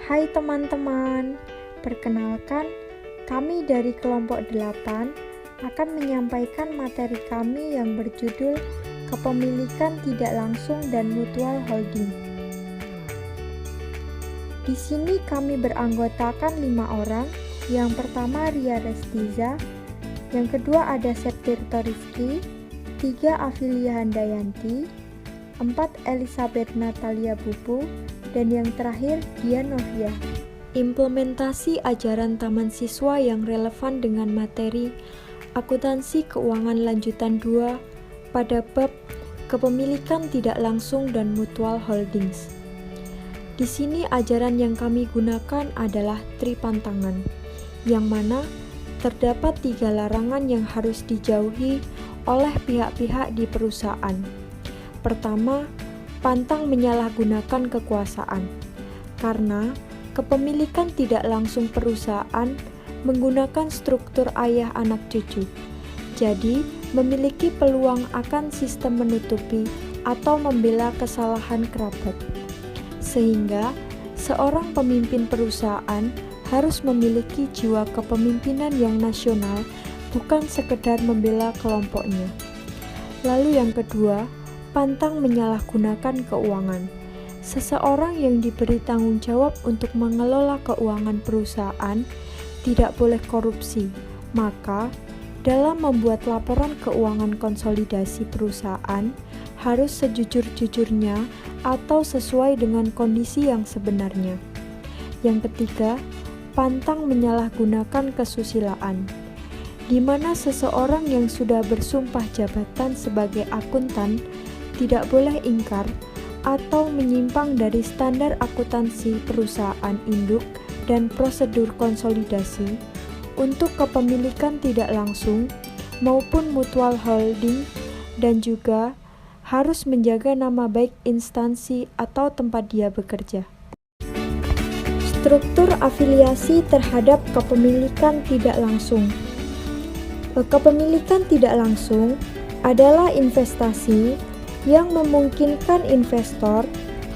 Hai teman-teman, perkenalkan kami dari kelompok 8 akan menyampaikan materi kami yang berjudul Kepemilikan Tidak Langsung dan Mutual Holding. Di sini kami beranggotakan 5 orang. Yang pertama Ria Restiza, yang kedua ada Septirto Rizky, 3 Afilia Handayanti, 4 Elizabeth Natalia Bubu, dan yang terakhir Dia Novia. Implementasi ajaran taman siswa yang relevan dengan materi akuntansi keuangan lanjutan 2 pada bab kepemilikan tidak langsung dan mutual holdings. Di sini ajaran yang kami gunakan adalah tripantangan, yang mana terdapat 3 larangan yang harus dijauhi oleh pihak-pihak di perusahaan. Pertama, pantang menyalahgunakan kekuasaan, karena kepemilikan tidak langsung perusahaan menggunakan struktur ayah anak cucu, jadi memiliki peluang akan sistem menutupi atau membela kesalahan kerabat. Sehingga seorang pemimpin perusahaan harus memiliki jiwa kepemimpinan yang nasional, bukan sekedar membela kelompoknya. Lalu yang kedua, pantang menyalahgunakan keuangan. Seseorang yang diberi tanggung jawab untuk mengelola keuangan perusahaan tidak boleh korupsi. Maka, dalam membuat laporan keuangan konsolidasi perusahaan harus sejujur-jujurnya atau sesuai dengan kondisi yang sebenarnya. Yang ketiga, pantang menyalahgunakan kesusilaan, di mana seseorang yang sudah bersumpah jabatan sebagai akuntan tidak boleh ingkar atau menyimpang dari standar akuntansi perusahaan induk dan prosedur konsolidasi untuk kepemilikan tidak langsung maupun mutual holding, dan juga harus menjaga nama baik instansi atau tempat dia bekerja. Struktur afiliasi terhadap kepemilikan tidak langsung. Kepemilikan tidak langsung adalah investasi yang memungkinkan investor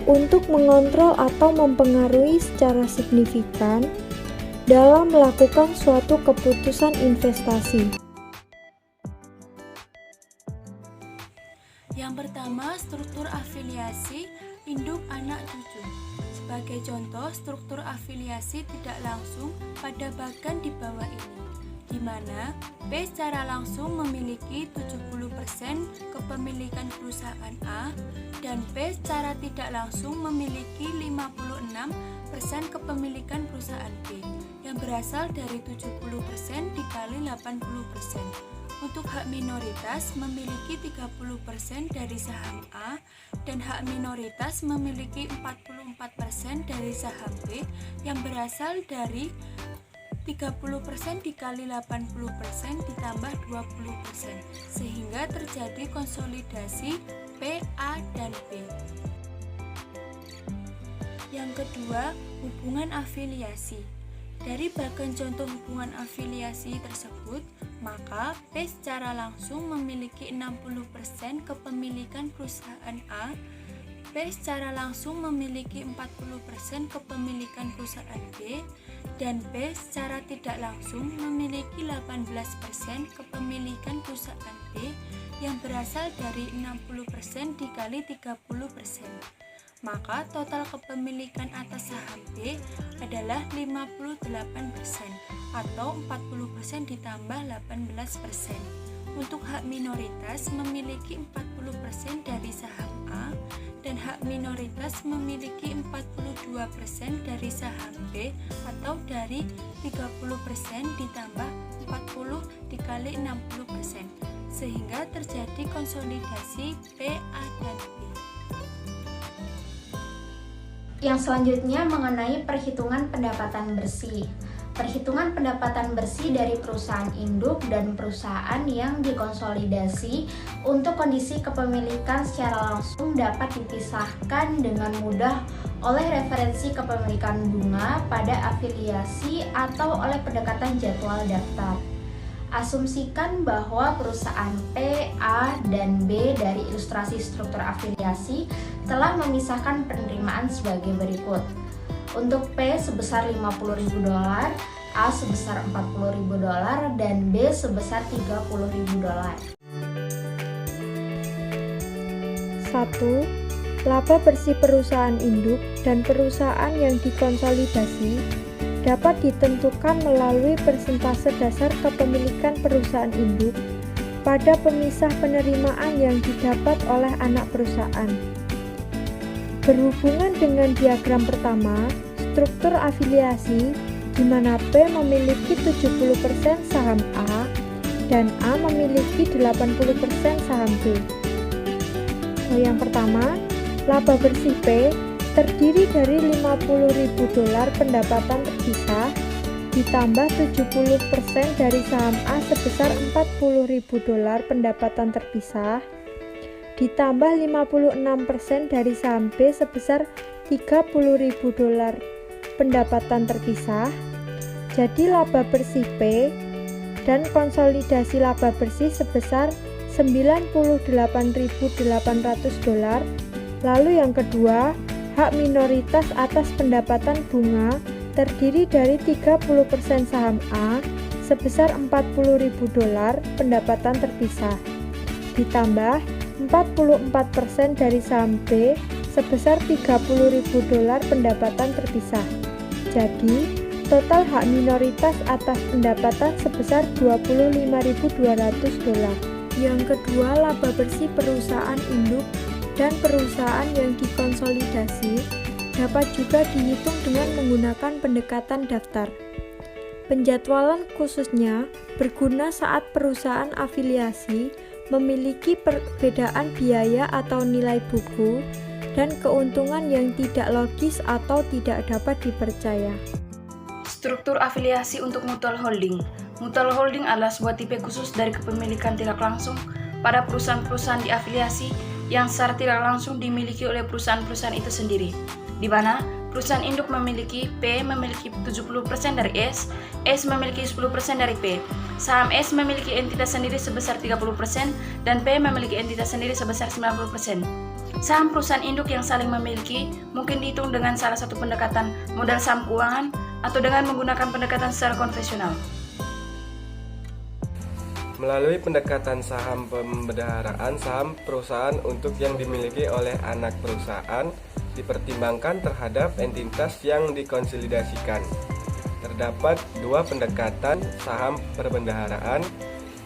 untuk mengontrol atau mempengaruhi secara signifikan dalam melakukan suatu keputusan investasi. Yang pertama, struktur afiliasi induk anak cucu. Sebagai contoh, struktur afiliasi tidak langsung pada bagan di bawah ini, di mana B secara langsung memiliki 70% kepemilikan perusahaan A dan B secara tidak langsung memiliki 56% kepemilikan perusahaan B yang berasal dari 70% dikali 80%. Untuk hak minoritas memiliki 30% dari saham A dan hak minoritas memiliki 44% dari saham B yang berasal dari 30% dikali 80% ditambah 20%, sehingga terjadi konsolidasi P, A, dan B. Yang kedua, hubungan afiliasi. Dari bagan contoh hubungan afiliasi tersebut, maka P secara langsung memiliki 60% kepemilikan perusahaan A, B secara langsung memiliki 40% kepemilikan perusahaan B, dan B secara tidak langsung memiliki 18% kepemilikan perusahaan B yang berasal dari 60% dikali 30%. Maka total kepemilikan atas saham B adalah 58% atau 40% ditambah 18%. Untuk hak minoritas memiliki 40% dari saham A dan hak minoritas memiliki 42% dari saham B atau dari 30% ditambah 40 dikali 60%, sehingga terjadi konsolidasi P, A, dan B. Yang selanjutnya mengenai perhitungan pendapatan bersih. Perhitungan pendapatan bersih dari perusahaan induk dan perusahaan yang dikonsolidasi untuk kondisi kepemilikan secara langsung dapat dipisahkan dengan mudah oleh referensi kepemilikan bunga pada afiliasi atau oleh pendekatan jadwal daftar. Asumsikan bahwa perusahaan P, A, dan B dari ilustrasi struktur afiliasi telah memisahkan penerimaan sebagai berikut. Untuk P sebesar $50.000, A sebesar $40.000, dan B sebesar $30.000. 1. Laba bersih perusahaan induk dan perusahaan yang dikonsolidasi dapat ditentukan melalui persentase dasar kepemilikan perusahaan induk pada pemisah penerimaan yang didapat oleh anak perusahaan. Berhubungan dengan diagram pertama, struktur afiliasi di mana P memiliki 70% saham A dan A memiliki 80% saham B. Yang pertama, laba bersih P terdiri dari $50.000 pendapatan terpisah ditambah 70% dari saham A sebesar $40.000 pendapatan terpisah ditambah 56% dari saham B sebesar $30.000 pendapatan terpisah. Jadi laba bersih P dan konsolidasi laba bersih sebesar $98.800. Lalu yang kedua, hak minoritas atas pendapatan bunga terdiri dari 30% saham A sebesar $40.000 pendapatan terpisah ditambah 44% dari saham B sebesar $30.000 pendapatan terpisah. Jadi, total hak minoritas atas pendapatan sebesar $25.200. Yang kedua, laba bersih perusahaan induk dan perusahaan yang dikonsolidasi dapat juga dihitung dengan menggunakan pendekatan daftar. Penjadwalan khususnya berguna saat perusahaan afiliasi memiliki perbedaan biaya atau nilai buku dan keuntungan yang tidak logis atau tidak dapat dipercaya. Struktur afiliasi untuk mutual holding. Mutual holding adalah sebuah tipe khusus dari kepemilikan tidak langsung pada perusahaan-perusahaan diafiliasi yang secara tidak langsung dimiliki oleh perusahaan-perusahaan itu sendiri, di mana perusahaan induk memiliki P memiliki 70% dari S memiliki 10% dari P. Saham S memiliki entitas sendiri sebesar 30% dan P memiliki entitas sendiri sebesar 90%. Saham perusahaan induk yang saling memiliki mungkin dihitung dengan salah satu pendekatan modal saham keuangan atau dengan menggunakan pendekatan secara konvensional. Melalui pendekatan saham pembendaharaan saham perusahaan untuk yang dimiliki oleh anak perusahaan dipertimbangkan terhadap entitas yang dikonsolidasikan. Terdapat dua pendekatan saham perbendaharaan,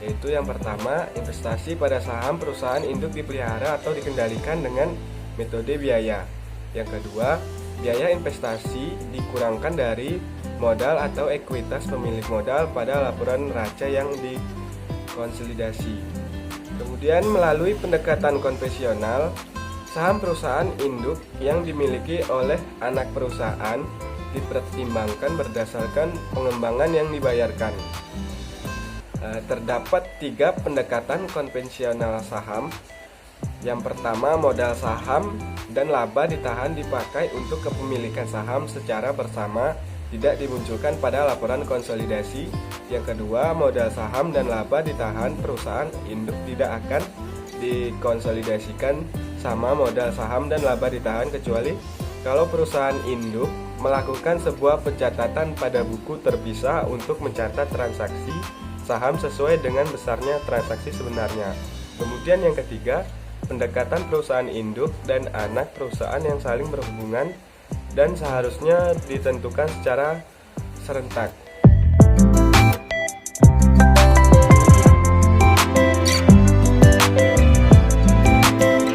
yaitu yang pertama, investasi pada saham perusahaan induk dipelihara atau dikendalikan dengan metode biaya. Yang kedua, biaya investasi dikurangkan dari modal atau ekuitas pemilik modal pada laporan neraca yang dikonsolidasi. Kemudian melalui pendekatan konvensional, saham perusahaan induk yang dimiliki oleh anak perusahaan dipertimbangkan berdasarkan pengembangan yang dibayarkan. Terdapat tiga pendekatan konvensional saham. Yang pertama, modal saham dan laba ditahan dipakai untuk kepemilikan saham secara bersama, tidak dimunculkan pada laporan konsolidasi. Yang kedua, modal saham dan laba ditahan perusahaan induk tidak akan dikonsolidasikan sama modal saham dan laba ditahan kecuali kalau perusahaan induk melakukan sebuah pencatatan pada buku terpisah untuk mencatat transaksi saham sesuai dengan besarnya transaksi sebenarnya. Kemudian yang ketiga, pendekatan perusahaan induk dan anak perusahaan yang saling berhubungan dan seharusnya ditentukan secara serentak.